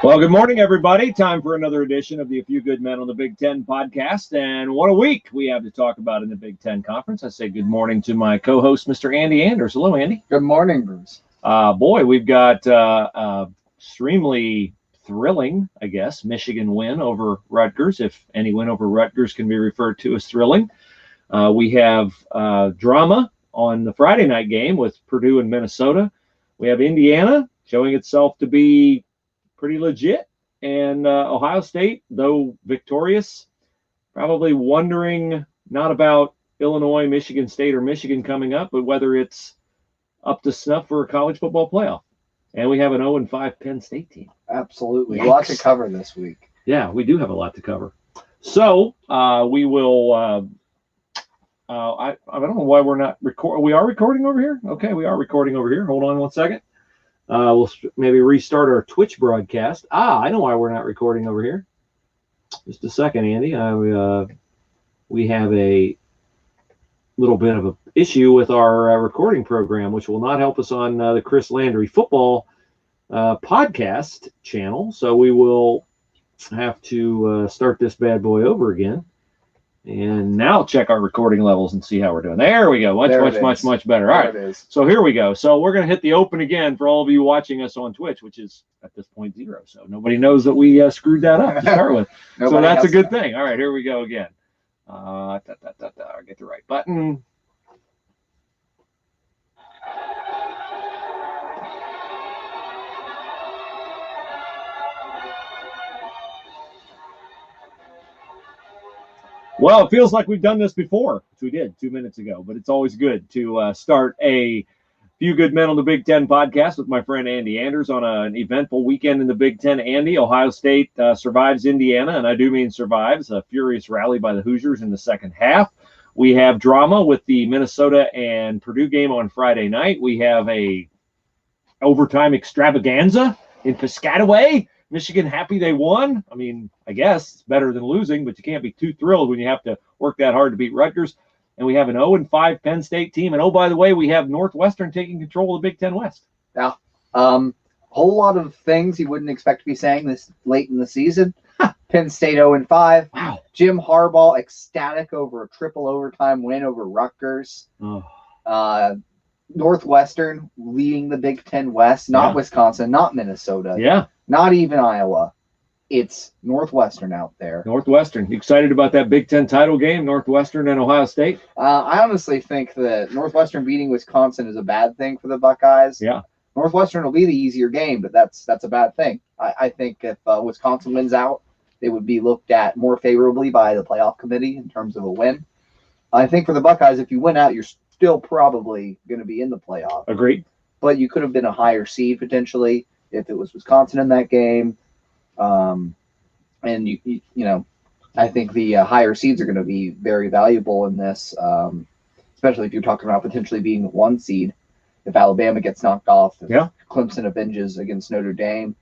Well, good morning, everybody. Time for another edition of the A Few Good Men on the Big Ten podcast. And what a week we have to talk about in the Big Ten Conference. I say good morning to my co-host, Mr. Andy Anders. Hello, Andy. Good morning, Bruce. Boy, we've got extremely thrilling, I guess, Michigan win over Rutgers, if any win over Rutgers can be referred to as thrilling. We have drama on the Friday night game with Purdue and Minnesota. We have Indiana showing itself to be pretty legit, and Ohio State, though victorious, probably wondering not about Illinois, Michigan State, or Michigan coming up, but whether it's up to snuff for a college football playoff. And we have an 0-5 Penn State team. Absolutely. A lot to cover this week. Yeah, we do have a lot to cover. So we will I don't know why we're not recording. We are recording over here? Okay, we are recording over here. Hold on one second. We'll maybe restart our Twitch broadcast. I know why we're not recording over here. Just a second, Andy. We have a little bit of an issue with our recording program, which will not help us on the Chris Landry football podcast channel. So we will have to start this bad boy over again. And now check our recording levels and see how we're doing. There we go. Much better. All right. So here we go. So we're going to hit the open again for all of you watching us on Twitch, which is at this point 0. So nobody knows that we screwed that up to start with. So that's a good thing. All right, here we go again. Get the right button. Well, it feels like we've done this before, which we did 2 minutes ago, but it's always good to start a Few Good Men on the Big Ten podcast with my friend Andy Anders on an eventful weekend in the Big Ten. Andy, Ohio State survives Indiana, and I do mean survives, a furious rally by the Hoosiers in the second half. We have drama with the Minnesota and Purdue game on Friday night. We have a overtime extravaganza in Piscataway. Michigan happy they won. I mean, I guess it's better than losing, but you can't be too thrilled when you have to work that hard to beat Rutgers. And we have an 0-5 Penn State team. And, oh, by the way, we have Northwestern taking control of the Big Ten West. Yeah. Whole lot of things you wouldn't expect to be saying this late in the season. Penn State 0-5. Wow. Jim Harbaugh ecstatic over a triple overtime win over Rutgers. Northwestern leading the Big Ten West, not Wisconsin, not Minnesota. Yeah. Not even Iowa. It's Northwestern out there. Northwestern. You excited about that Big Ten title game, Northwestern and Ohio State? I honestly think that Northwestern beating Wisconsin is a bad thing for the Buckeyes. Yeah. Northwestern will be the easier game, but that's a bad thing. I think if Wisconsin wins out, they would be looked at more favorably by the playoff committee in terms of a win. I think for the Buckeyes, if you win out, you're still probably going to be in the playoff. Agreed. But you could have been a higher seed potentially if it was Wisconsin in that game. And you know, I think the higher seeds are going to be very valuable in this, especially if you're talking about potentially being the 1 seed. If Alabama gets knocked off, if Clemson avenges against Notre Dame,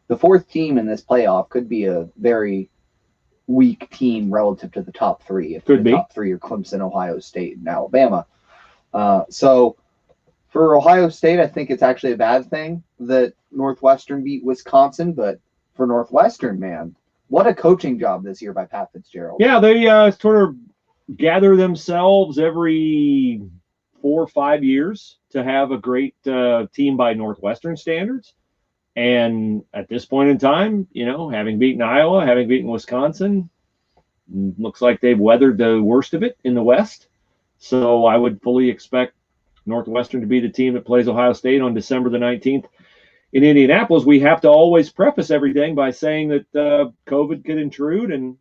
the 4th team in this playoff could be a very weak team relative to the top 3. If the top 3 are Clemson, Ohio State, and Alabama. So for Ohio State, I think it's actually a bad thing that Northwestern beat Wisconsin, but for Northwestern, man, what a coaching job this year by Pat Fitzgerald. Yeah, they sort of gather themselves every 4 or 5 years to have a great team by Northwestern standards. And at this point in time, you know, having beaten Iowa, having beaten Wisconsin, looks like they've weathered the worst of it in the West. So I would fully expect Northwestern to be the team that plays Ohio State on December the 19th. In Indianapolis. We have to always preface everything by saying that COVID could intrude, and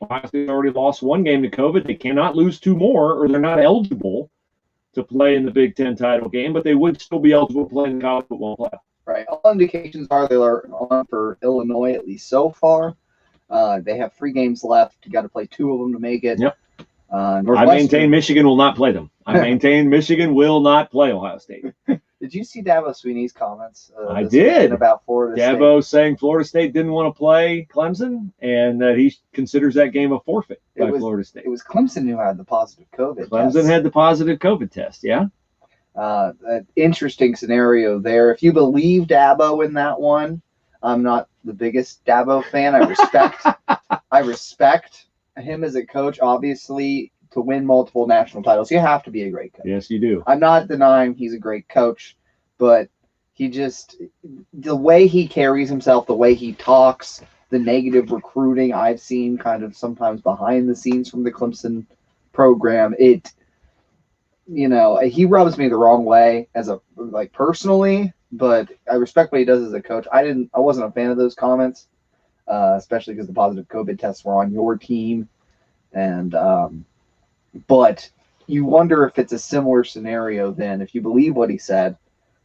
Ohio State already lost 1 game to COVID. They cannot lose 2 more, or they're not eligible to play in the Big Ten title game, but they would still be eligible to play in the college football playoff. Right. All indications are they're on for Illinois, at least so far. They have 3 games left. You got to play 2 of them to make it. Yep. I maintain Michigan will not play them. I maintain Michigan will not play Ohio State. Did you see Dabo Sweeney's comments? I did. About Florida State. Dabo saying Florida State didn't want to play Clemson, and that he considers that game a forfeit by Florida State. It was Clemson who had the positive COVID Clemson test. had the positive COVID test, yeah. An interesting scenario there. If you believe Dabo in that one, I'm not the biggest Dabo fan. I respect him as a coach. Obviously, to win multiple national titles, you have to be a great coach. Yes, you do. I'm not denying he's a great coach, but the way he carries himself, the way he talks, the negative recruiting I've seen kind of sometimes behind the scenes from the Clemson program, he rubs me the wrong way personally, but I respect what he does as a coach. I wasn't a fan of those comments, especially because the positive COVID tests were on your team. And, but you wonder if it's a similar scenario then, if you believe what he said,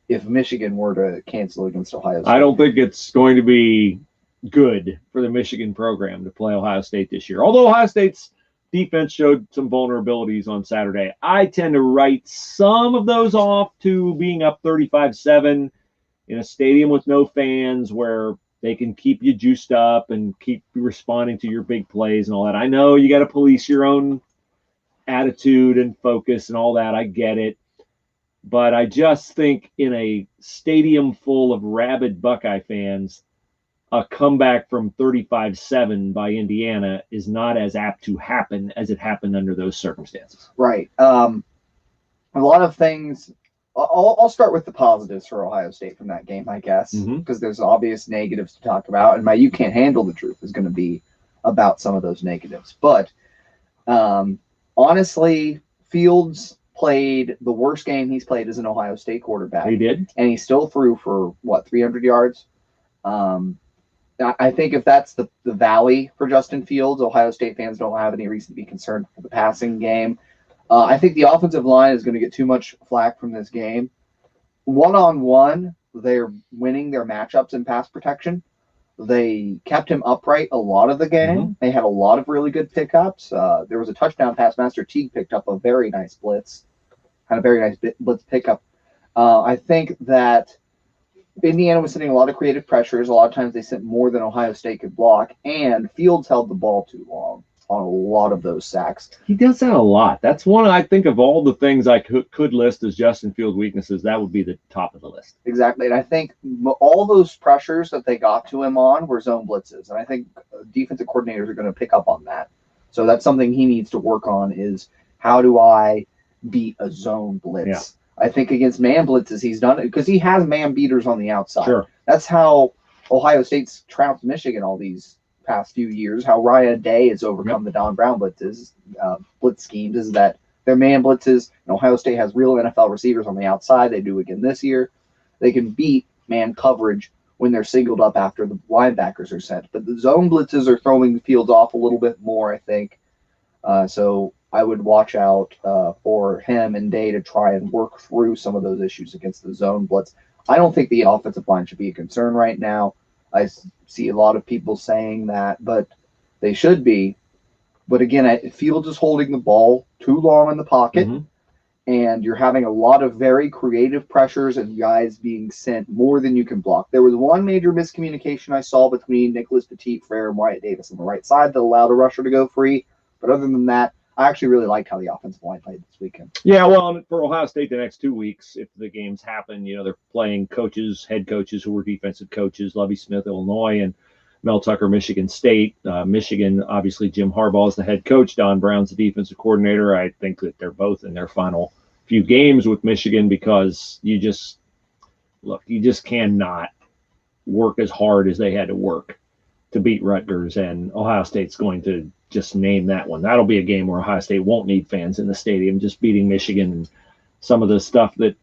if Michigan were to cancel against Ohio State. I don't think it's going to be good for the Michigan program to play Ohio State this year. Although Ohio State's defense showed some vulnerabilities on Saturday, I tend to write some of those off to being up 35-7 in a stadium with no fans where they can keep you juiced up and keep responding to your big plays and all that. I know you got to police your own attitude and focus and all that. I get it. But I just think in a stadium full of rabid Buckeye fans, a comeback from 35-7 by Indiana is not as apt to happen as it happened under those circumstances. Right. A lot of things. I'll start with the positives for Ohio State from that game, I guess, because there's obvious negatives to talk about, and my "you can't handle the truth" is going to be about some of those negatives. But honestly, Fields played the worst game he's played as an Ohio State quarterback. He did. And he still threw for, 300 yards? I think if that's the valley for Justin Fields, Ohio State fans don't have any reason to be concerned for the passing game. I think the offensive line is going to get too much flack from this game. One-on-one, they're winning their matchups in pass protection. They kept him upright a lot of the game. They had a lot of really good pickups. There was a touchdown pass. Master Teague picked up a very nice blitz. Had a very nice blitz pickup. I think that Indiana was sending a lot of creative pressures. A lot of times they sent more than Ohio State could block, and Fields held the ball too long on a lot of those sacks. He does that a lot. That's one, I think, of all the things I could list as Justin Fields' weaknesses, that would be the top of the list. Exactly. And I think all those pressures that they got to him on were zone blitzes. And I think defensive coordinators are going to pick up on that. So that's something he needs to work on is how do I beat a zone blitz? Yeah. I think against man blitzes, he's done it because he has man beaters on the outside. Sure. That's how Ohio State's trounced Michigan all these past few years, how Ryan Day has overcome the Don Brown blitz schemes is that they're man blitzes, and Ohio State has real NFL receivers on the outside. They do again this year. They can beat man coverage when they're singled up after the linebackers are sent. But the zone blitzes are throwing the Fields off a little bit more, I think. So I would watch out for him and Day to try and work through some of those issues against the zone blitz. I don't think the offensive line should be a concern right now. I see a lot of people saying that, but they should be. But again, Fields is holding the ball too long in the pocket, and you're having a lot of very creative pressures and guys being sent more than you can block. There was one major miscommunication I saw between Nicholas Petit-Frere and Wyatt Davis on the right side that allowed a rusher to go free. But other than that, I actually really liked how the offensive line played this weekend. Yeah, well, for Ohio State the next 2 weeks, if the games happen, they're playing head coaches who were defensive coaches, Lovie Smith, Illinois, and Mel Tucker, Michigan State. Michigan, obviously, Jim Harbaugh is the head coach. Don Brown's the defensive coordinator. I think that they're both in their final few games with Michigan because you just cannot work as hard as they had to work to beat Rutgers, and Ohio State's going to just name that one. That'll be a game where Ohio State won't need fans in the stadium, just beating Michigan and some of the stuff that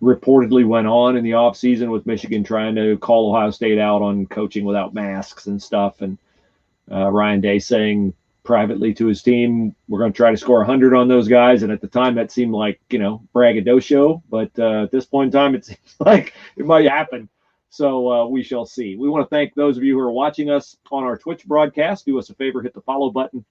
reportedly went on in the offseason with Michigan trying to call Ohio State out on coaching without masks and stuff. And Ryan Day saying privately to his team, we're going to try to score 100 on those guys. And at the time that seemed like, braggadocio. But at this point in time, it seems like it might happen. So we shall see. We want to thank those of you who are watching us on our Twitch broadcast. Do us a favor, hit the follow button.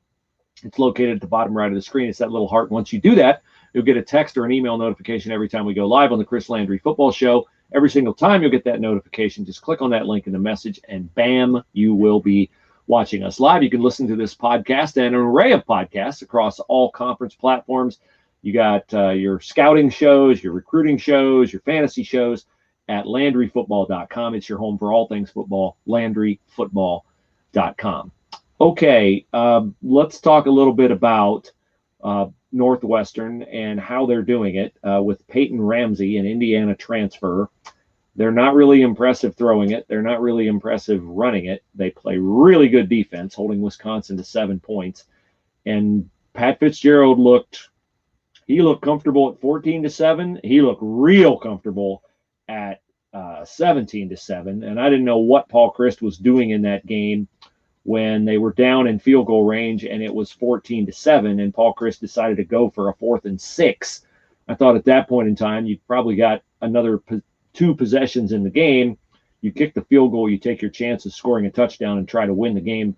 It's located at the bottom right of the screen. It's that little heart. Once you do that, you'll get a text or an email notification every time we go live on the Chris Landry Football Show. Every single time you'll get that notification. Just click on that link in the message, and bam, you will be watching us live. You can listen to this podcast and an array of podcasts across all conference platforms. You got your scouting shows, your recruiting shows, your fantasy shows, at LandryFootball.com. It's your home for all things football, LandryFootball.com. Okay, let's talk a little bit about Northwestern and how they're doing it with Peyton Ramsey, an Indiana transfer. They're not really impressive throwing it. They're not really impressive running it. They play really good defense, holding Wisconsin to 7 points. And Pat Fitzgerald looked comfortable at 14-7. He looked real comfortable at 17-7. And I didn't know what Paul Chryst was doing in that game when they were down in field goal range and it was 14-7, and Paul Chryst decided to go for a 4th and 6. I thought at that point in time, you've probably got another 2 possessions in the game. You kick the field goal, you take your chance of scoring a touchdown and try to win the game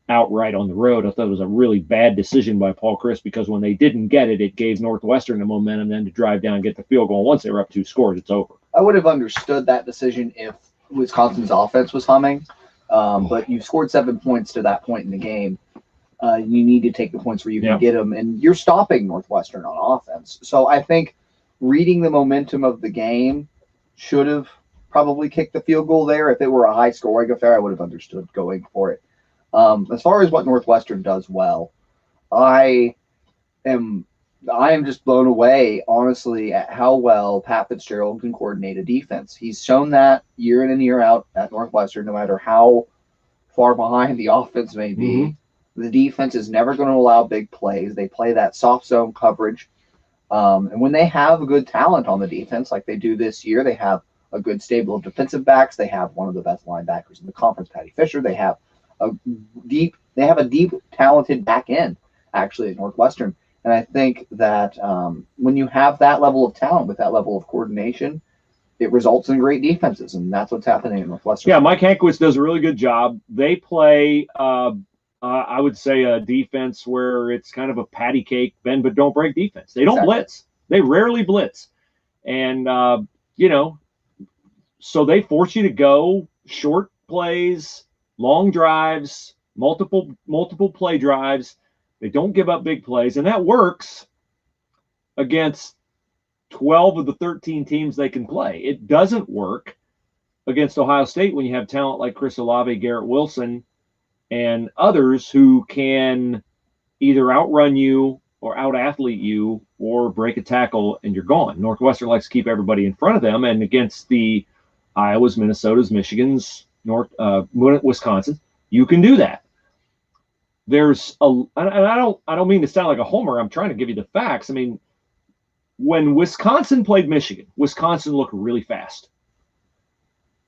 outright on the road. I thought it was a really bad decision by Paul Chryst, because when they didn't get it, it gave Northwestern the momentum then to drive down and get the field goal. Once they were up 2 scores, it's over. I would have understood that decision if Wisconsin's offense was humming. But you scored 7 points to that point in the game. You need to take the points where you can get them, and you're stopping Northwestern on offense. So I think reading the momentum of the game should have probably kicked the field goal there. If it were a high-scoring affair, I would have understood going for it. As far as what Northwestern does well, I am just blown away, honestly, at how well Pat Fitzgerald can coordinate a defense. He's shown that year in and year out at Northwestern, no matter how far behind the offense may be. Mm-hmm. The defense is never going to allow big plays. They play that soft zone coverage. And when they have good talent on the defense, like they do this year, they have a good stable of defensive backs. They have one of the best linebackers in the conference, Patty Fisher. They have a deep, talented back end, actually, at Northwestern. And I think that when you have that level of talent with that level of coordination, it results in great defenses, and that's what's happening in Northwestern. Yeah, Mike Hankwitz does a really good job. They play, I would say, a defense where it's kind of a patty cake, bend but don't break defense. They don't blitz. They rarely blitz. And, so they force you to go short plays, long drives, multiple play drives. They don't give up big plays, and that works against 12 of the 13 teams they can play. It doesn't work against Ohio State when you have talent like Chris Olave, Garrett Wilson, and others who can either outrun you or out-athlete you or break a tackle, and you're gone. Northwestern likes to keep everybody in front of them, and against the Iowas, Minnesotas, Michigans, Wisconsin, you can do that. There's and I don't mean to sound like a homer. I'm trying to give you the facts. I mean, when Wisconsin played Michigan, Wisconsin looked really fast.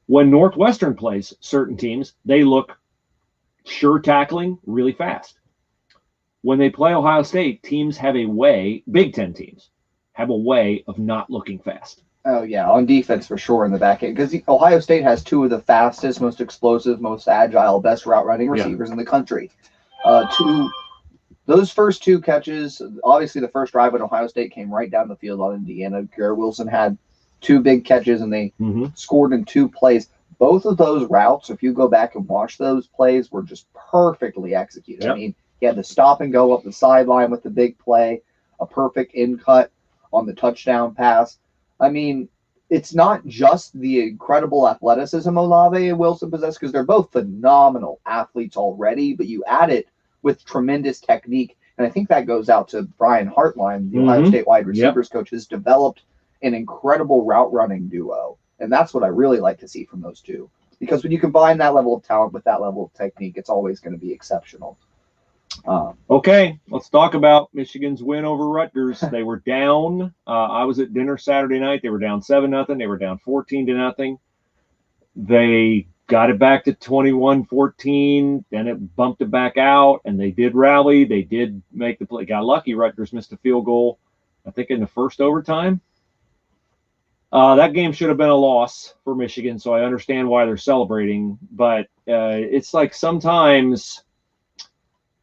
When Northwestern plays certain teams, they look sure tackling really fast. When they play Ohio State, teams have a way, Big Ten teams have a way of not looking fast. Oh, yeah, on defense for sure in the back end. Because Ohio State has 2 of the fastest, most explosive, most agile, best route running receivers in the country. Those first 2 catches, obviously the first drive when Ohio State came right down the field on Indiana. Garrett Wilson had 2 big catches, and they scored in 2 plays. Both of those routes, if you go back and watch those plays, were just perfectly executed. Yep. I mean, he had the stop and go up the sideline with the big play, a perfect in cut on the touchdown pass. I mean, it's not just the incredible athleticism Olave and Wilson possess, because they're both phenomenal athletes already, but you add it with tremendous technique. And I think that goes out to Brian Hartline, the Ohio State wide receivers coach, has developed an incredible route running duo. And that's what I really like to see from those 2. Because when you combine that level of talent with that level of technique, it's always going to be exceptional. Okay, let's talk about Michigan's win over Rutgers. They were down. I was at dinner Saturday night. They were down 7-0. They were down 14-0. They got it back to 21-14. Then it bumped it back out, and they did rally. They did make the play. Got lucky. Rutgers missed a field goal, I think, in the first overtime. That game should have been a loss for Michigan, so I understand why they're celebrating. But it's like sometimes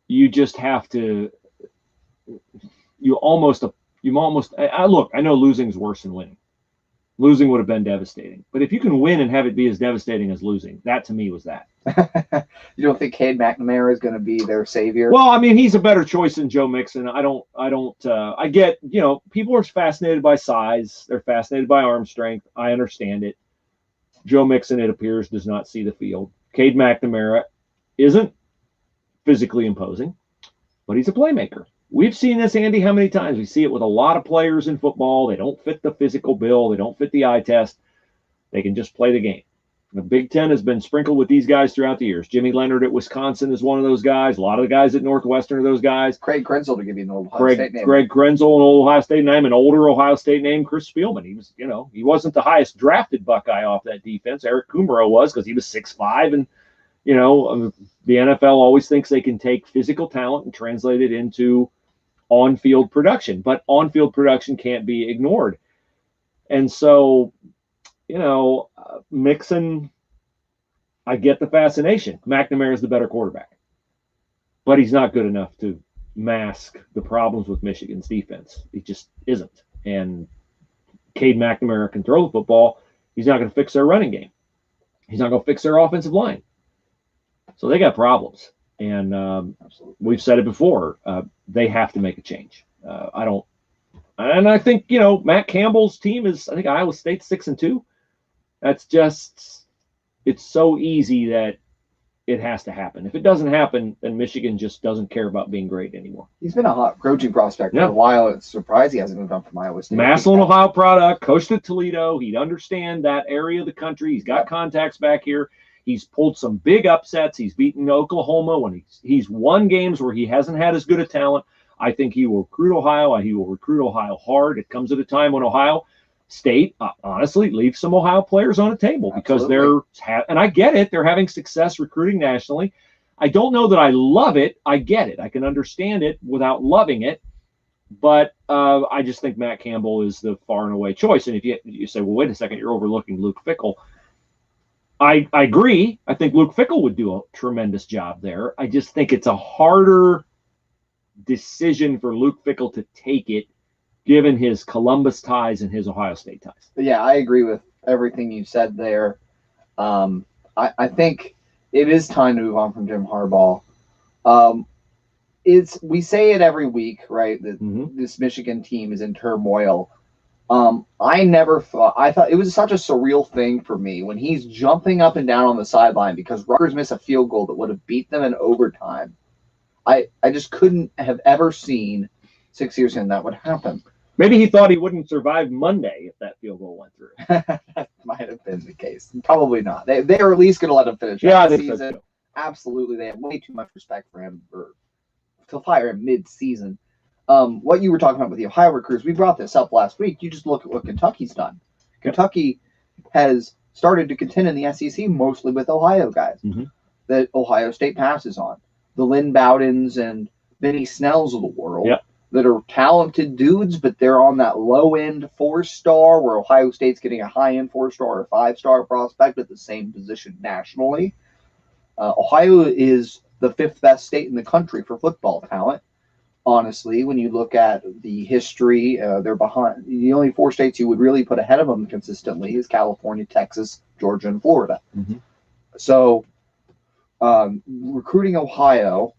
you just have to – look, I know losing is worse than winning. Losing would have been devastating. But if you can win and have it be as devastating as losing, that to me was that. You don't think Cade McNamara is going to be their savior? Well, I mean, he's a better choice than Joe Mixon. I get, people are fascinated by size. They're fascinated by arm strength. I understand it. Joe Mixon, it appears, does not see the field. Cade McNamara isn't physically imposing, but he's a playmaker. We've seen this, Andy, how many times? We see it with a lot of players in football. They don't fit the physical bill. They don't fit the eye test. They can just play the game. The Big Ten has been sprinkled with these guys throughout the years. Jimmy Leonard at Wisconsin is one of those guys. A lot of the guys at Northwestern are those guys. Craig Krenzel, to give you an old Ohio State name. Greg Krenzel, an old Ohio State name, an older Ohio State name, Chris Spielman. He was, he wasn't the highest drafted Buckeye off that defense. Eric Kumaro was, because he was 6'5", and the NFL always thinks they can take physical talent and translate it into on-field production, but on-field production can't be ignored. And so, Mixon, I get the fascination. McNamara is the better quarterback, but he's not good enough to mask the problems with Michigan's defense. He just isn't. And Cade McNamara can throw the football. He's not going to fix their running game. He's not going to fix their offensive line. So they got problems. And we've said it before. They have to make a change. I think, Matt Campbell's team is, I think Iowa State's 6-2. That's just, it's so easy that it has to happen. If it doesn't happen, then Michigan just doesn't care about being great anymore. He's been a hot coaching prospect for a while. It's surprised he hasn't moved on from Iowa State. Massillon, Ohio product, coached at Toledo. He'd understand that area of the country. He's got contacts back here. He's pulled some big upsets. He's beaten Oklahoma when he's won games where he hasn't had as good a talent. I think he will recruit Ohio. He will recruit Ohio hard. It comes at a time when Ohio State, honestly, leaves some Ohio players on the table because and I get it, they're having success recruiting nationally. I don't know that I love it. I get it. I can understand it without loving it. But I just think Matt Campbell is the far and away choice. And if you say, well, wait a second, you're overlooking Luke Fickell. I agree. I think Luke Fickell would do a tremendous job there. I just think it's a harder decision for Luke Fickell to take it, given his Columbus ties and his Ohio State ties. Yeah, I agree with everything you said there. I think it is time to move on from Jim Harbaugh. We say it every week, right? That this Michigan team is in turmoil. I thought it was such a surreal thing for me when he's jumping up and down on the sideline because Rutgers missed a field goal that would have beat them in overtime. I just couldn't have ever seen 6 years in that would happen. Maybe he thought he wouldn't survive Monday if that field goal went through. That might have been the case. Probably not. They are at least going to let him finish the season. So. Absolutely. They have way too much respect for him to fire him mid-season. What you were talking about with the Ohio recruits, we brought this up last week. You just look at what Kentucky's done. Kentucky has started to contend in the SEC mostly with Ohio guys that Ohio State passes on. The Lynn Bowdens and Benny Snells of the world that are talented dudes, but they're on that low-end 4-star where Ohio State's getting a high-end 4-star or 5-star prospect at the same position nationally. Ohio is the 5th best state in the country for football talent. Honestly, when you look at the history, they're behind. The only 4 states you would really put ahead of them consistently is California, Texas, Georgia, and Florida. So recruiting Ohio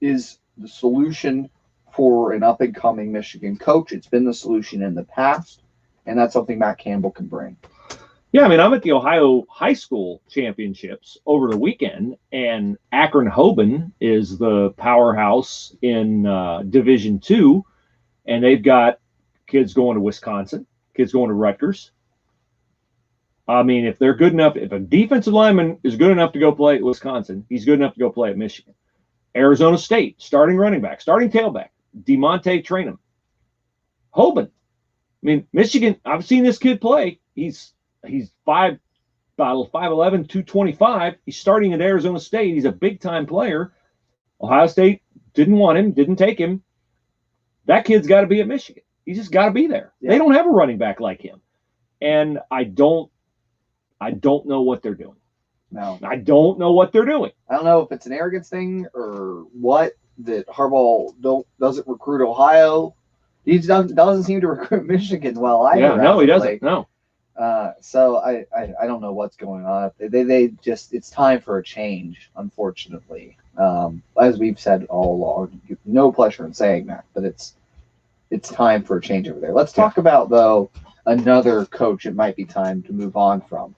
is the solution for an up-and-coming Michigan coach. It's been the solution in the past, and that's something Matt Campbell can bring. Yeah, I mean, I'm at the Ohio High School Championships over the weekend, and Akron-Hoban is the powerhouse in Division II, and they've got kids going to Wisconsin, kids going to Rutgers. I mean, if they're good enough, if a defensive lineman is good enough to go play at Wisconsin, he's good enough to go play at Michigan. Arizona State, starting running back, starting tailback, DeMonte Trainum. Hoban. I mean, Michigan, I've seen this kid play. He's 5'11", 225. He's starting at Arizona State. He's a big-time player. Ohio State didn't want him, didn't take him. That kid's got to be at Michigan. He's just got to be there. Yeah. They don't have a running back like him. And I don't know what they're doing. No. I don't know what they're doing. I don't know if it's an arrogance thing or what, that Harbaugh doesn't recruit Ohio. He doesn't seem to recruit Michigan well either. Yeah, no, he doesn't. No. So I don't know what's going on. They just, it's time for a change, unfortunately. As we've said all along, no pleasure in saying that, but it's time for a change over there. Let's talk about, though, another coach it might be time to move on from.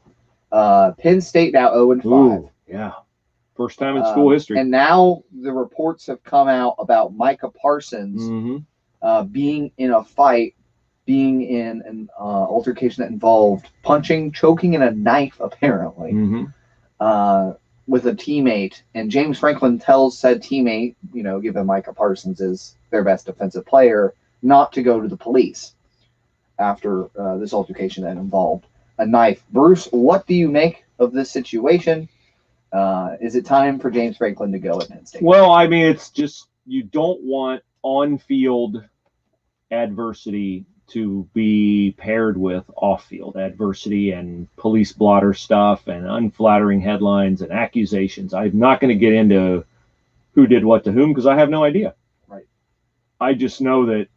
Penn State now 0-5. Ooh, yeah. First time in school history. And now the reports have come out about Micah Parsons being in a fight, being in an altercation that involved punching, choking, and a knife, apparently, with a teammate. And James Franklin tells said teammate, given Micah Parsons is their best defensive player, not to go to the police after this altercation that involved a knife. Bruce, what do you make of this situation? Is it time for James Franklin to go at Penn State? Well, I mean, it's just you don't want on-field adversity to be paired with off-field adversity and police blotter stuff and unflattering headlines and accusations. I'm not going to get into who did what to whom because I have no idea. Right. I just know that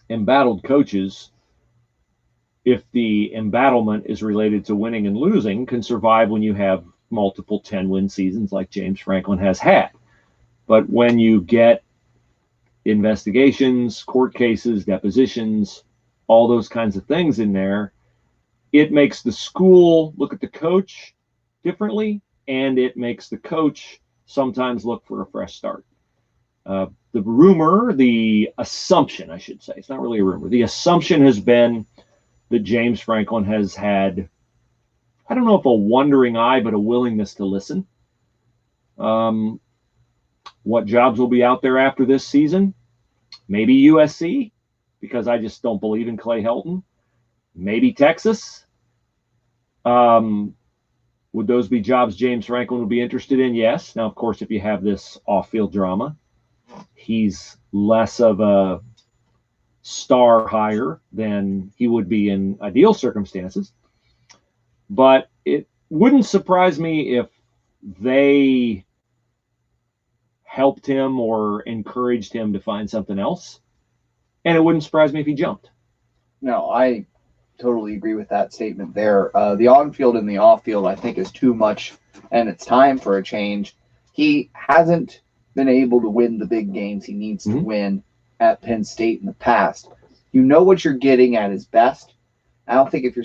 embattled coaches, if the embattlement is related to winning and losing, can survive when you have multiple 10-win seasons like James Franklin has had. But when you get investigations, court cases, depositions, all those kinds of things in there, it makes the school look at the coach differently, and it makes the coach sometimes look for a fresh start. The assumption, I should say, it's not really a rumor. The assumption has been that James Franklin has had, I don't know if a wandering eye, but a willingness to listen. What jobs will be out there after this season? Maybe USC, because I just don't believe in Clay Helton. Maybe Texas. Would those be jobs James Franklin would be interested in? Yes. Now, of course, if you have this off-field drama, he's less of a star hire than he would be in ideal circumstances. But it wouldn't surprise me if they helped him or encouraged him to find something else. And it wouldn't surprise me if he jumped. No, I totally agree with that statement there. The on-field and the off-field, I think, is too much, and it's time for a change. He hasn't been able to win the big games he needs to win at Penn State in the past. You know what you're getting at his best. I don't think you're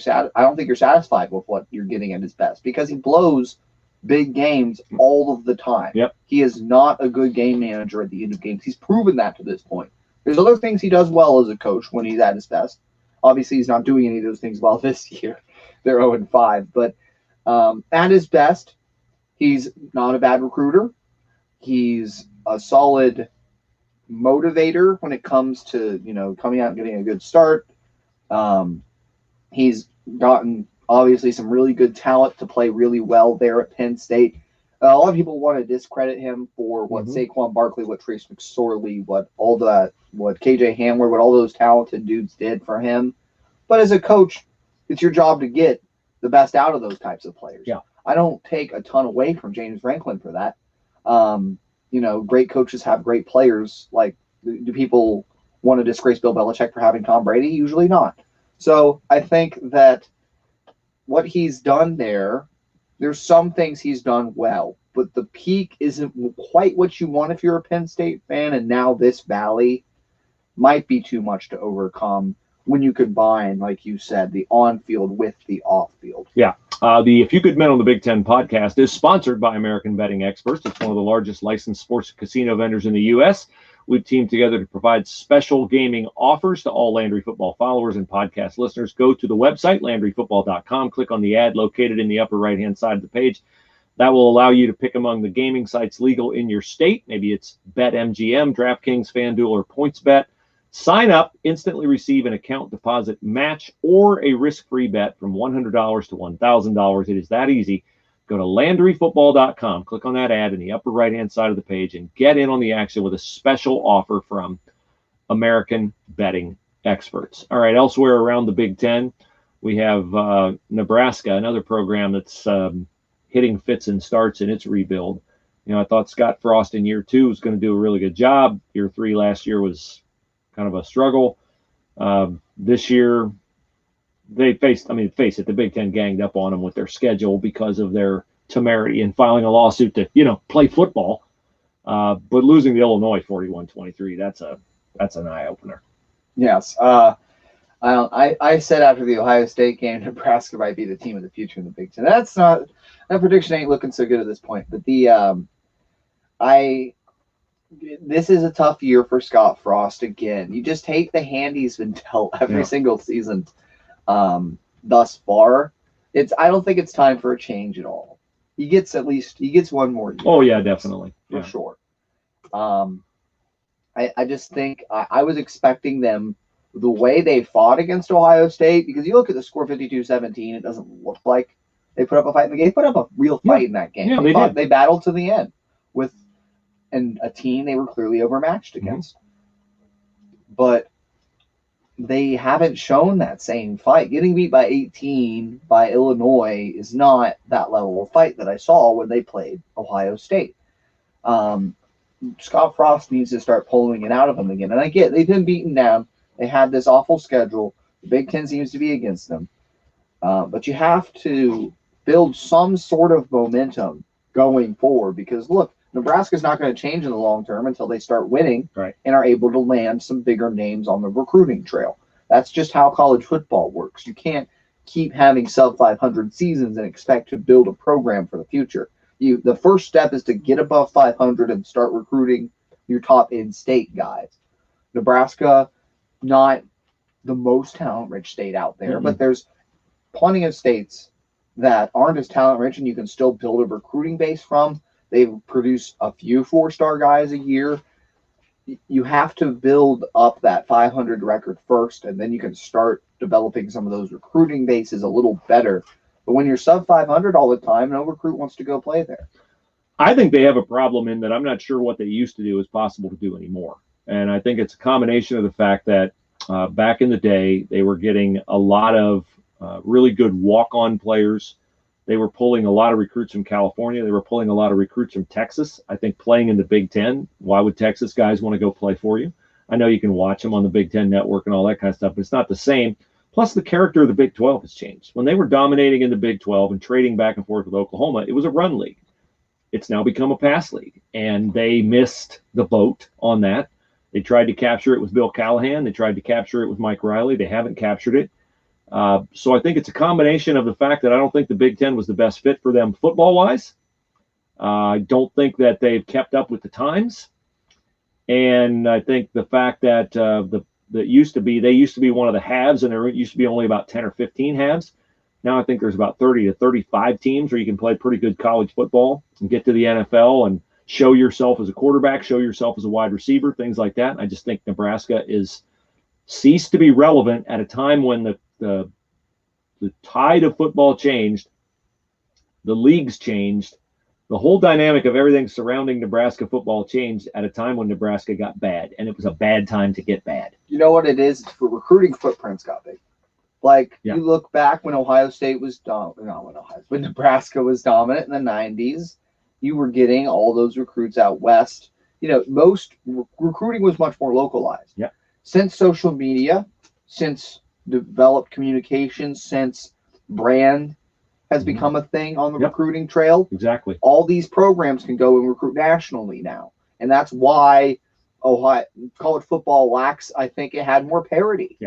satisfied with what you're getting at his best because he blows big games all of the time. Yep. He is not a good game manager at the end of games. He's proven that to this point. There's other things he does well as a coach when he's at his best. Obviously, he's not doing any of those things well this year. They're 0-5. But at his best, he's not a bad recruiter. He's a solid motivator when it comes to, coming out and getting a good start. He's gotten, obviously, some really good talent to play really well there at Penn State. A lot of people want to discredit him for what Saquon Barkley, what Trace McSorley, what KJ Hamler, what all those talented dudes did for him. But as a coach, it's your job to get the best out of those types of players. Yeah. I don't take a ton away from James Franklin for that. Great coaches have great players. Like, do people want to disgrace Bill Belichick for having Tom Brady? Usually not. So I think that what he's done there's some things he's done well, but the peak isn't quite what you want if you're a Penn State fan, and now this valley might be too much to overcome when you combine, like you said, the on-field with the off-field. Yeah. The A Few Good Men on the Big Ten podcast is sponsored by American Betting Experts. It's one of the largest licensed sports casino vendors in the U.S. We've teamed together to provide special gaming offers to all Landry Football followers and podcast listeners. Go to the website, LandryFootball.com. Click on the ad located in the upper right-hand side of the page. That will allow you to pick among the gaming sites legal in your state. Maybe it's BetMGM, DraftKings, FanDuel, or PointsBet. Sign up, instantly receive an account deposit match or a risk-free bet from $100 to $1,000. It is that easy. Go to LandryFootball.com, click on that ad in the upper right-hand side of the page, and get in on the action with a special offer from American Betting Experts. All right, elsewhere around the Big Ten, we have Nebraska, another program that's hitting fits and starts in its rebuild. I thought Scott Frost in year 2 was going to do a really good job. Year 3 last year was kind of a struggle. This year, they face it, the Big Ten ganged up on them with their schedule because of their temerity in filing a lawsuit to, play football. But losing to Illinois 41-23, that's an eye-opener. Yes. I said after the Ohio State game, Nebraska might be the team of the future in the Big Ten. That prediction ain't looking so good at this point. But this is a tough year for Scott Frost again. You just hate the hand he's been dealt every single season thus far. I don't think it's time for a change at all. He gets one more year. Oh yeah, definitely. For sure. I just think I was expecting them the way they fought against Ohio State, because you look at the score 52-17, it doesn't look like they put up a fight in the game. They put up a real fight in that game. Yeah, they battled to the end with a team they were clearly overmatched against. But they haven't shown that same fight. Getting beat by 18 by Illinois is not that level of fight that I saw when they played Ohio State. Scott Frost needs to start pulling it out of them again. And I get they've been beaten down. They had this awful schedule. The Big Ten seems to be against them. But you have to build some sort of momentum going forward, because, look, Nebraska's not going to change in the long term until they start winning and are able to land some bigger names on the recruiting trail. That's just how college football works. You can't keep having sub-500 seasons and expect to build a program for the future. The first step is to get above 500 and start recruiting your top in-state guys. Nebraska, not the most talent-rich state out there, but there's plenty of states that aren't as talent-rich and you can still build a recruiting base from. They produce a few 4-star guys a year. You have to build up that 500 record first, and then you can start developing some of those recruiting bases a little better. But when you're sub 500 all the time, no recruit wants to go play there. I think they have a problem in that I'm not sure what they used to do is possible to do anymore. And I think it's a combination of the fact that back in the day, they were getting a lot of really good walk-on players. They were pulling a lot of recruits from California. They were pulling a lot of recruits from Texas. I think playing in the Big Ten, why would Texas guys want to go play for you? I know you can watch them on the Big Ten network and all that kind of stuff, but it's not the same. Plus, the character of the Big 12 has changed. When they were dominating in the Big 12 and trading back and forth with Oklahoma, it was a run league. It's now become a pass league, and they missed the boat on that. They tried to capture it with Bill Callahan. They tried to capture it with Mike Riley. They haven't captured it. So I think it's a combination of the fact that I don't think the Big Ten was the best fit for them football-wise. I don't think that they've kept up with the times. And I think the fact that they used to be one of the halves, and there used to be only about 10 or 15 halves. Now I think there's about 30 to 35 teams where you can play pretty good college football and get to the NFL and show yourself as a quarterback, show yourself as a wide receiver, things like that. I just think Nebraska is ceased to be relevant at a time when the tide of football changed, the leagues changed, the whole dynamic of everything surrounding Nebraska football changed at a time when Nebraska got bad, and it was a bad time to get bad. You know what it is? For recruiting footprints got big. You look back when Ohio State was when Nebraska was dominant in the 90s, you were getting all those recruits out west. Most recruiting was much more localized. Yeah. Since social media, since developed communication, since brand has become a thing on the recruiting trail. Exactly. All these programs can go and recruit nationally now. And that's why Ohio college football lacks, I think it had more parity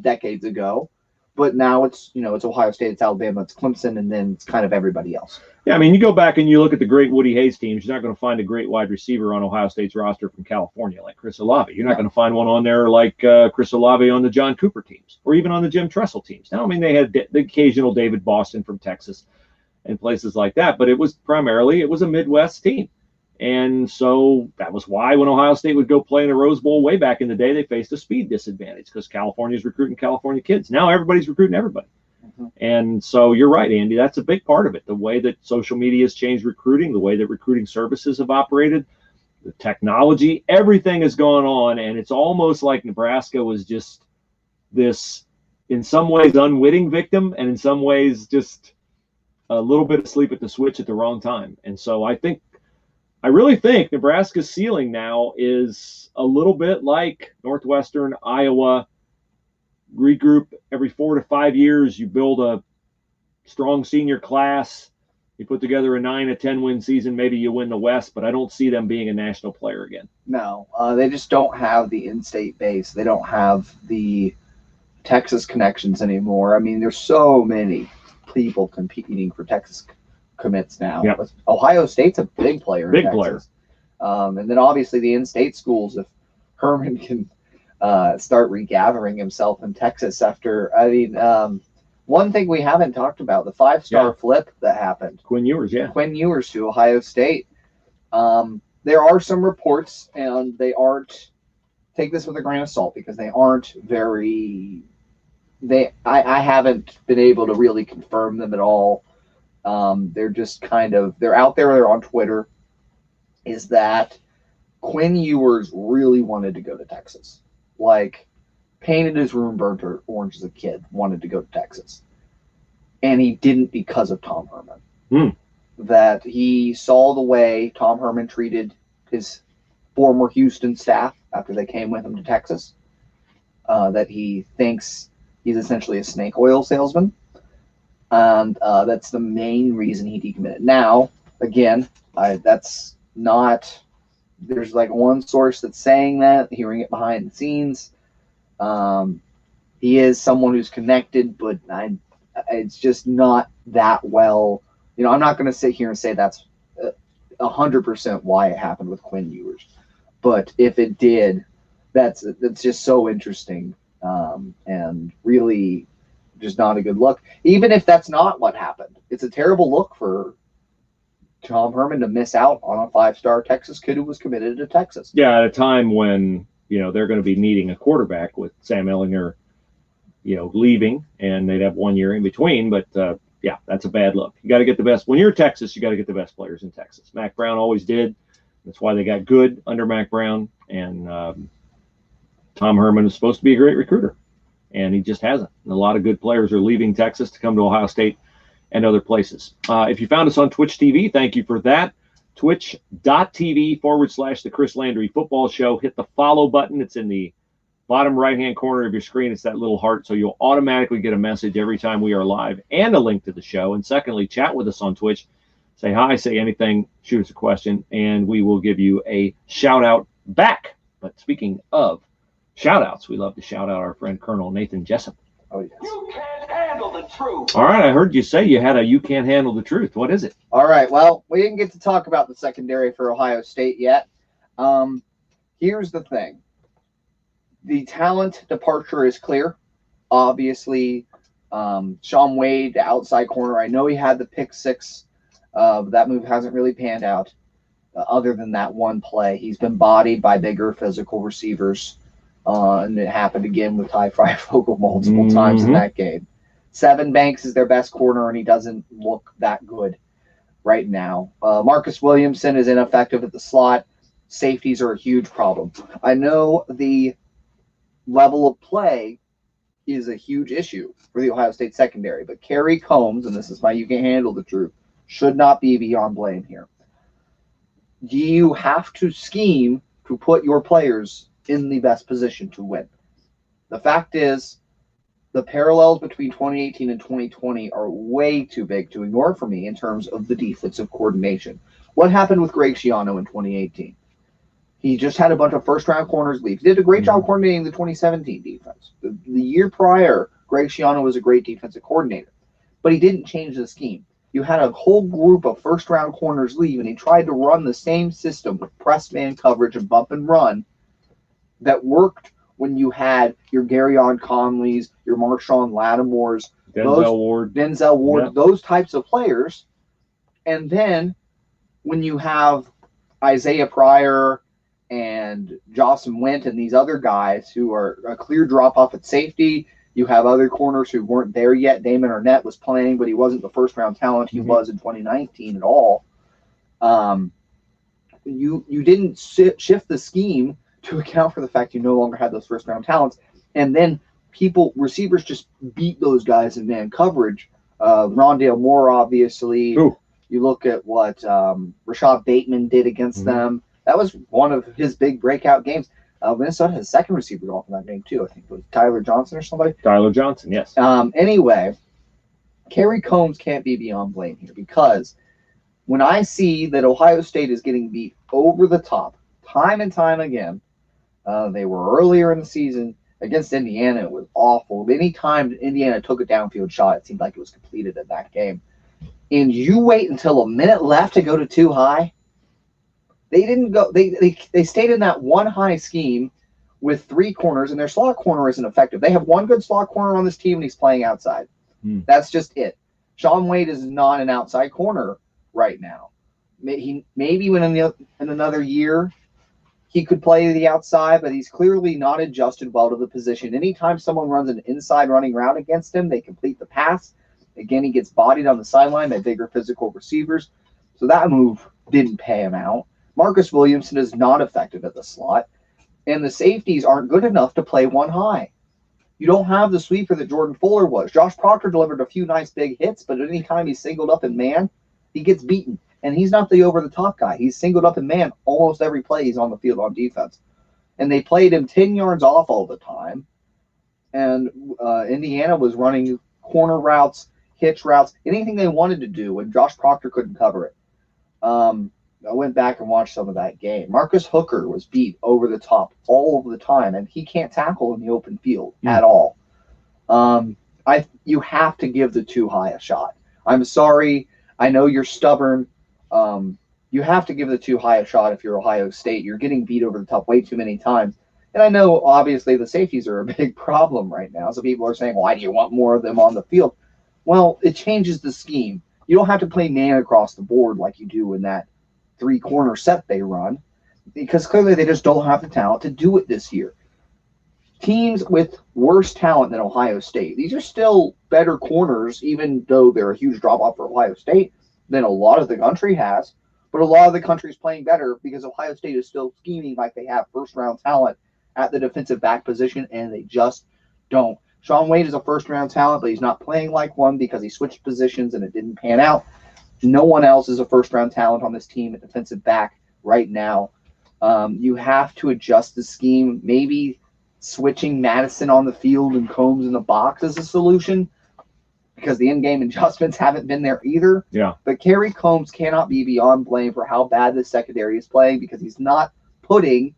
decades ago. But now it's Ohio State, it's Alabama, it's Clemson, and then it's kind of everybody else. Yeah, I mean, you go back and you look at the great Woody Hayes teams, you're not going to find a great wide receiver on Ohio State's roster from California like Chris Olave. You're not going to find one on there like Chris Olave on the John Cooper teams or even on the Jim Tressel teams. Now, I mean, they had the occasional David Boston from Texas and places like that, but it was a Midwest team. And so that was why when Ohio State would go play in the Rose Bowl way back in the day, they faced a speed disadvantage because California's recruiting California kids. Now everybody's recruiting everybody. And so you're right, Andy. That's a big part of it. The way that social media has changed recruiting, the way that recruiting services have operated, the technology, everything has gone on. And it's almost like Nebraska was just this, in some ways, unwitting victim, and in some ways, just a little bit asleep at the switch at the wrong time. And so I really think Nebraska's ceiling now is a little bit like Northwestern, Iowa. Regroup every 4 to 5 years. You build a strong senior class. You put together a 9 to 10 win season. Maybe you win the West, but I don't see them being a national player again. No, they just don't have the in-state base. They don't have the Texas connections anymore. I mean, there's so many people competing for Texas commits now. Yep. Ohio State's a big player. Big in Texas. And then obviously the in-state schools. If Herman can start regathering himself in Texas after, I mean, one thing we haven't talked about, the 5-star flip that happened. Quinn Ewers, yeah. Quinn Ewers to Ohio State. There are some reports, and they aren't, take this with a grain of salt, because they aren't very, I haven't been able to really confirm them at all. They're just kind of, they're out there, they're on Twitter, is that Quinn Ewers really wanted to go to Texas. Like, painted his room burnt orange as a kid, wanted to go to Texas. And he didn't because of Tom Herman. That he saw the way Tom Herman treated his former Houston staff after they came with him to Texas. That he thinks he's essentially a snake oil salesman. And that's the main reason he decommitted. Now, again, that's not, there's like one source that's saying that, hearing it behind the scenes. He is someone who's connected, but it's just not that well. You know, I'm not going to sit here and say that's 100% why it happened with Quinn Ewers. But if it did, that's just so interesting, and really just not a good look. Even if that's not what happened, it's a terrible look for Tom Herman to miss out on a 5-star Texas kid who was committed to Texas. Yeah, at a time when, you know, they're going to be needing a quarterback with Sam Ehlinger, you know, leaving, and they'd have 1 year in between. But yeah, that's a bad look. You got to get the best. When you're Texas, you got to get the best players in Texas. Mac Brown always did. That's why they got good under Mac Brown. And Tom Herman was supposed to be a great recruiter, and he just hasn't. And a lot of good players are leaving Texas to come to Ohio State and other places. If you found us on Twitch TV, thank you for that. Twitch.tv/The Chris Landry Football Show. Hit the follow button. It's in the bottom right-hand corner of your screen. It's that little heart, so you'll automatically get a message every time we are live and a link to the show. And secondly, chat with us on Twitch. Say hi, say anything, shoot us a question, and we will give you a shout-out back. But speaking of shout-outs, we love to shout out our friend Colonel Nathan Jessup. Oh, yes. You can't handle the truth. All right, I heard you say you had a You Can't Handle the Truth. What is it? All right, well, we didn't get to talk about the secondary for Ohio State yet. Here's the thing. The talent departure is clear. Obviously, Shaun Wade, the outside corner, I know he had the pick 6. But that move hasn't really panned out. Other than that one play, he's been bodied by bigger physical receivers. And it happened again with Ty Freifogel multiple times in that game. Sevyn Banks is their best corner, and he doesn't look that good right now. Marcus Williamson is ineffective at the slot. Safeties are a huge problem. I know the level of play is a huge issue for the Ohio State secondary, but Kerry Combs, and this is why You Can't Handle the Truth, should not be beyond blame here. You have to scheme to put your players in the best position to win. The fact is, the parallels between 2018 and 2020 are way too big to ignore for me in terms of the defensive coordination. What happened with Greg Schiano in 2018? He just had a bunch of first-round corners leave. He did a great job coordinating the 2017 defense. The year prior, Greg Schiano was a great defensive coordinator, but he didn't change the scheme. You had a whole group of first-round corners leave, and he tried to run the same system with press man coverage and bump and run that worked when you had your Garyon Conleys, your Marshawn Lattimore's, Denzel Ward, Yep. those types of players. And then when you have Isaiah Pryor and Jocelyn Went and these other guys who are a clear drop-off at safety, you have other corners who weren't there yet. Damon Arnett was playing, but he wasn't the first-round talent he was in 2019 at all. You didn't shift the scheme to account for the fact you no longer had those first-round talents. And then receivers just beat those guys in man coverage. Rondale Moore, obviously. Ooh. You look at what Rashad Bateman did against them. That was one of his big breakout games. Minnesota has a second receiver off in that game, too. I think it was Tyler Johnson or somebody. Tyler Johnson, yes. Anyway, Kerry Combs can't be beyond blame here, because when I see that Ohio State is getting beat over the top time and time again, they were earlier in the season Against Indiana, it was awful. Anytime Indiana took a downfield shot, it seemed like it was completed in that game. And you wait until a minute left to go to too high. They didn't go. They stayed in that one high scheme with 3 corners, and their slot corner isn't effective. They have one good slot corner on this team, and he's playing outside. That's just it. Shaun Wade is not an outside corner right now. Maybe when in another year he could play the outside, but he's clearly not adjusted well to the position. Anytime someone runs an inside running route against him, they complete the pass. Again, he gets bodied on the sideline by bigger physical receivers. So that move didn't pay him out. Marcus Williamson is not effective at the slot, and the safeties aren't good enough to play one high. You don't have the sweeper that Jordan Fuller was. Josh Proctor delivered a few nice big hits, but any time he's singled up in man, he gets beaten. And he's not the over-the-top guy. He's singled up in man almost every play he's on the field on defense. And they played him 10 yards off all the time. And Indiana was running corner routes, hitch routes, anything they wanted to do, and Josh Proctor couldn't cover it. I went back and watched some of that game. Marcus Hooker was beat over the top all of the time, and he can't tackle in the open field at all. You have to give the too high a shot. I'm sorry. I know you're stubborn. You have to give the too high a shot if you're Ohio State. You're getting beat over the top way too many times. And I know, obviously, the safeties are a big problem right now. So people are saying, why do you want more of them on the field? Well, it changes the scheme. You don't have to play man across the board like you do in that 3-corner set they run, because clearly they just don't have the talent to do it this year. Teams with worse talent than Ohio State, these are still better corners, even though they're a huge drop-off for Ohio State than a lot of the country has. But a lot of the country is playing better because Ohio State is still scheming like they have first-round talent at the defensive back position, and they just don't. Shaun Wade is a first-round talent, but he's not playing like one because he switched positions and it didn't pan out. No one else is a first-round talent on this team at defensive back right now. You have to adjust the scheme. Maybe switching Madison on the field and Combs in the box is a solution, because the in-game adjustments haven't been there either. Yeah. But Kerry Combs cannot be beyond blame for how bad the secondary is playing, because he's not putting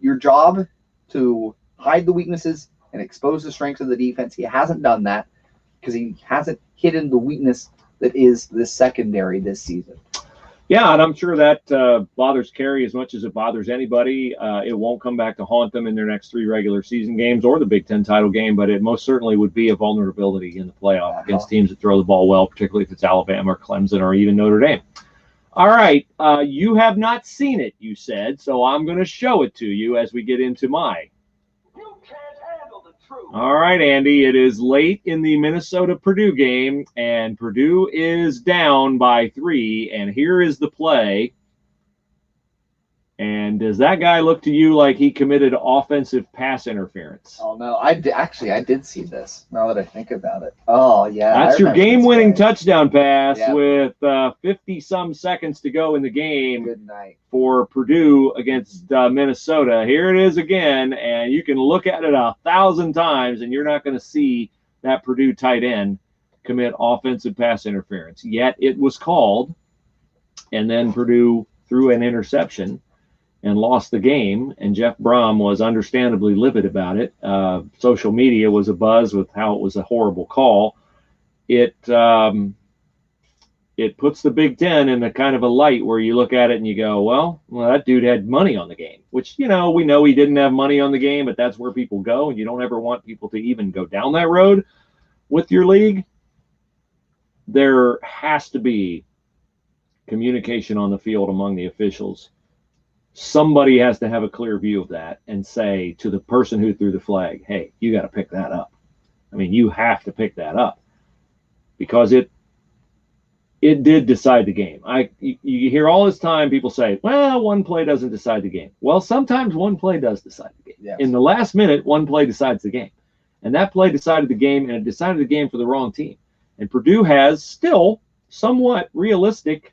your job to hide the weaknesses and expose the strengths of the defense. He hasn't done that because he hasn't hidden the weakness that is the secondary this season. Yeah, and I'm sure that bothers Kerry as much as it bothers anybody. It won't come back to haunt them in their next 3 regular season games or the Big Ten title game, but it most certainly would be a vulnerability in the playoff against teams that throw the ball well, particularly if it's Alabama or Clemson or even Notre Dame. All right, you have not seen it, you said, so I'm going to show it to you as we get into my. You can't handle the truth. All right, Andy, it is late in the Minnesota-Purdue game, and Purdue is down by 3, and here is the play. And does that guy look to you like he committed offensive pass interference? Oh, no. I did see this, now that I think about it. Oh, yeah. That's your game-winning touchdown pass with 50-some seconds to go in the game. Good night. For Purdue against Minnesota. Here it is again, and you can look at it 1,000 times, and you're not going to see that Purdue tight end commit offensive pass interference. Yet it was called, and then Purdue threw an interception and lost the game, and Jeff Brom was understandably livid about it. Social media was abuzz with how it was a horrible call. It puts the Big Ten in a kind of a light where you look at it and you go, well, that dude had money on the game, which, we know he didn't have money on the game, but that's where people go, and you don't ever want people to even go down that road with your league. There has to be communication on the field among the officials. Somebody has to have a clear view of that and say to the person who threw the flag, hey, you got to pick that up. I mean, you have to pick that up, because it did decide the game. You hear all this time people say, well, one play doesn't decide the game. Well, sometimes one play does decide the game. Yes. In the last minute, one play decides the game. And that play decided the game, and it decided the game for the wrong team. And Purdue has still somewhat realistic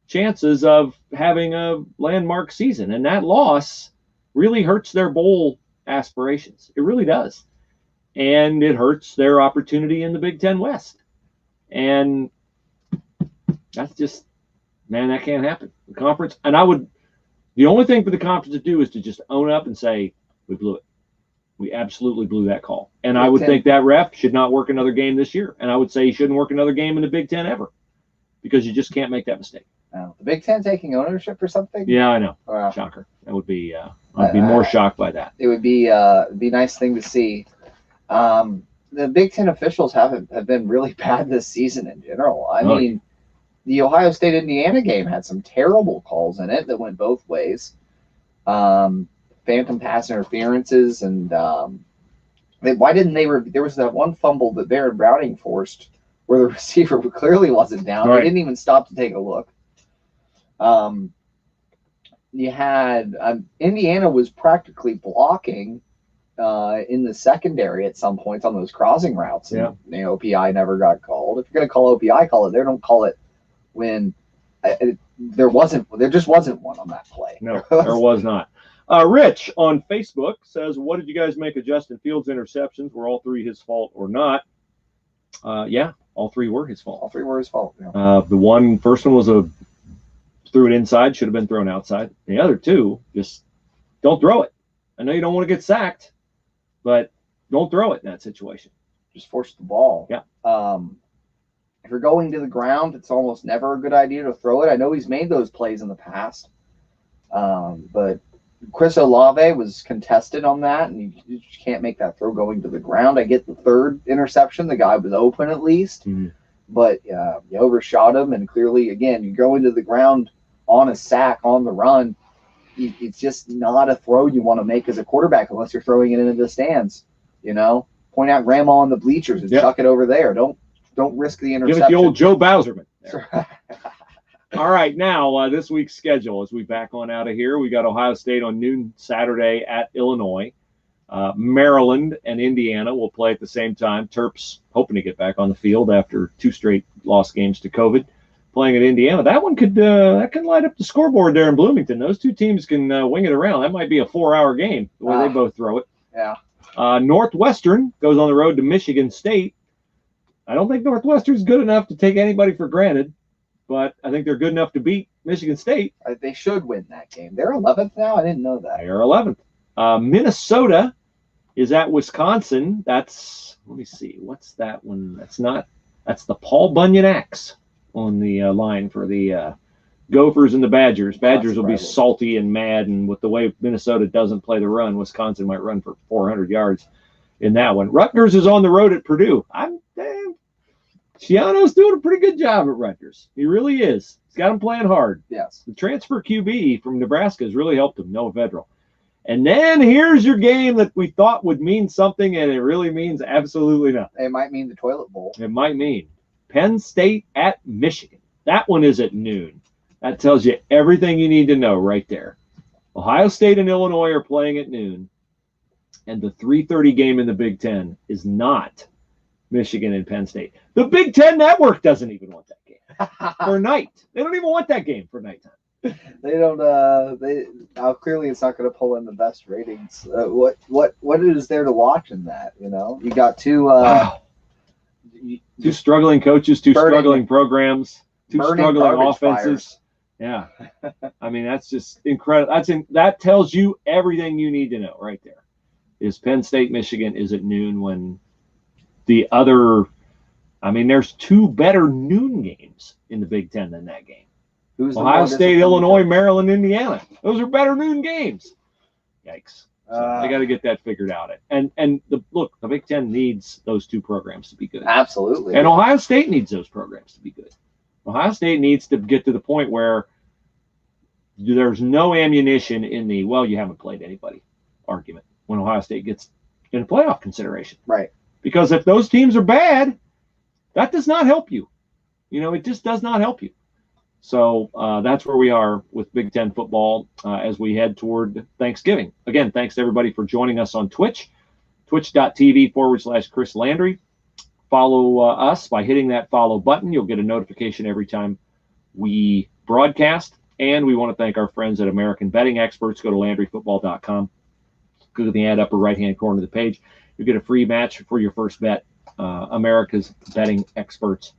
chances of having a landmark season, and that loss really hurts their bowl aspirations. It really does. And it hurts their opportunity in the Big Ten West. And that's just, man, that can't happen. The conference, and the only thing for the conference to do is to just own up and say, we blew it. We absolutely blew that call. And Big I would Ten. think that ref should not work another game this year. And I would say he shouldn't work another game in the Big Ten ever, because you just can't make that mistake. No. The Big Ten taking ownership for something? Yeah, I know. Wow. Shocker. That would be, I'd be more shocked by that. It would be a nice thing to see. The Big Ten officials have been really bad this season in general. I mean, the Ohio State-Indiana game had some terrible calls in it that went both ways. Phantom pass interferences, and why didn't they? There was that one fumble that Baron Browning forced where the receiver clearly wasn't down. Right. He didn't even stop to take a look. You had Indiana was practically blocking in the secondary at some points on those crossing routes. And, OPI never got called. If you're going to call OPI, call it there. Don't call it when there just wasn't one on that play. No, there was not. Rich on Facebook says, what did you guys make of Justin Fields' interceptions? Were all three his fault or not? Yeah, all three were his fault. All three were his fault. Yeah. The first one was threw it inside, should have been thrown outside. The other two, just don't throw it. I know you don't want to get sacked, but don't throw it in that situation. Just force the ball. Yeah. If you're going to the ground, it's almost never a good idea to throw it. I know he's made those plays in the past, but Chris Olave was contested on that, and you just can't make that throw going to the ground. I get the third interception. The guy was open at least, but you overshot him, and clearly, again, you go into the ground on a sack, on the run. It's just not a throw you want to make as a quarterback unless you're throwing it into the stands. Point out grandma on the bleachers and chuck it over there. Don't risk the interception. Give it the old Joe Bowserman. All right, now this week's schedule as we back on out of here. We got Ohio State on noon Saturday at Illinois. Maryland and Indiana will play at the same time. Terps hoping to get back on the field after 2 straight lost games to COVID. Playing at Indiana, that one could light up the scoreboard there in Bloomington. Those two teams can wing it around. That might be a 4-hour game the way they both throw it. Yeah. Northwestern goes on the road to Michigan State. I don't think Northwestern's good enough to take anybody for granted, but I think they're good enough to beat Michigan State. They should win that game. They're 11th now? I didn't know that. They are 11th. Minnesota is at Wisconsin. Let me see. What's that one? That's the Paul Bunyan Axe on the line for the Gophers and the Badgers. Badgers will be salty and mad, and with the way Minnesota doesn't play the run, Wisconsin might run for 400 yards in that one. Rutgers is on the road at Purdue. Schiano's doing a pretty good job at Rutgers. He really is. He's got him playing hard. Yes. The transfer QB from Nebraska has really helped him, Noah Vedral. And then here's your game that we thought would mean something, and it really means absolutely nothing. It might mean the toilet bowl. It might mean Penn State at Michigan. That one is at noon. That tells you everything you need to know right there. Ohio State and Illinois are playing at noon, and the 3:30 game in the Big Ten is not Michigan and Penn State. The Big Ten Network doesn't even want that game for night. They don't even want that game for nighttime. They don't. Clearly it's not going to pull in the best ratings. What is there to watch in that? You got two struggling coaches, struggling programs, two struggling offenses. Fires. Yeah, I mean that's just incredible. That tells you everything you need to know right there. Is Penn State Michigan is at noon when the other? I mean, there's 2 better noon games in the Big Ten than that game. Ohio State, Illinois, Maryland, Indiana. Those are better noon games. Yikes. So they got to get that figured out. And the Big Ten needs those 2 programs to be good. Absolutely. And Ohio State needs those programs to be good. Ohio State needs to get to the point where there's no ammunition in the, you haven't played anybody argument when Ohio State gets in playoff consideration. Right. Because if those teams are bad, that does not help you. It just does not help you. So that's where we are with Big Ten football as we head toward Thanksgiving. Again, thanks to everybody for joining us on Twitch, twitch.tv/Chris Landry. Follow us by hitting that follow button. You'll get a notification every time we broadcast. And we want to thank our friends at American Betting Experts. Go to LandryFootball.com. Go to the ad upper right-hand corner of the page. You'll get a free match for your first bet. America's Betting Experts.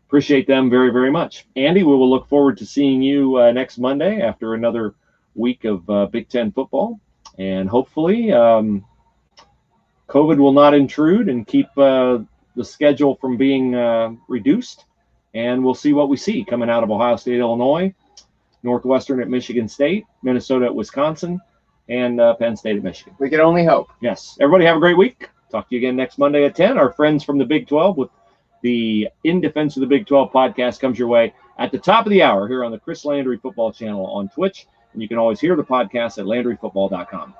Appreciate them very, very much. Andy, we will look forward to seeing you next Monday after another week of Big Ten football. And hopefully COVID will not intrude and keep the schedule from being reduced. And we'll see what we see coming out of Ohio State, Illinois, Northwestern at Michigan State, Minnesota at Wisconsin, and Penn State at Michigan. We can only hope. Yes. Everybody have a great week. Talk to you again next Monday at 10. Our friends from the Big 12 with the In Defense of the Big 12 podcast comes your way at the top of the hour here on the Chris Landry Football Channel on Twitch. And you can always hear the podcast at LandryFootball.com.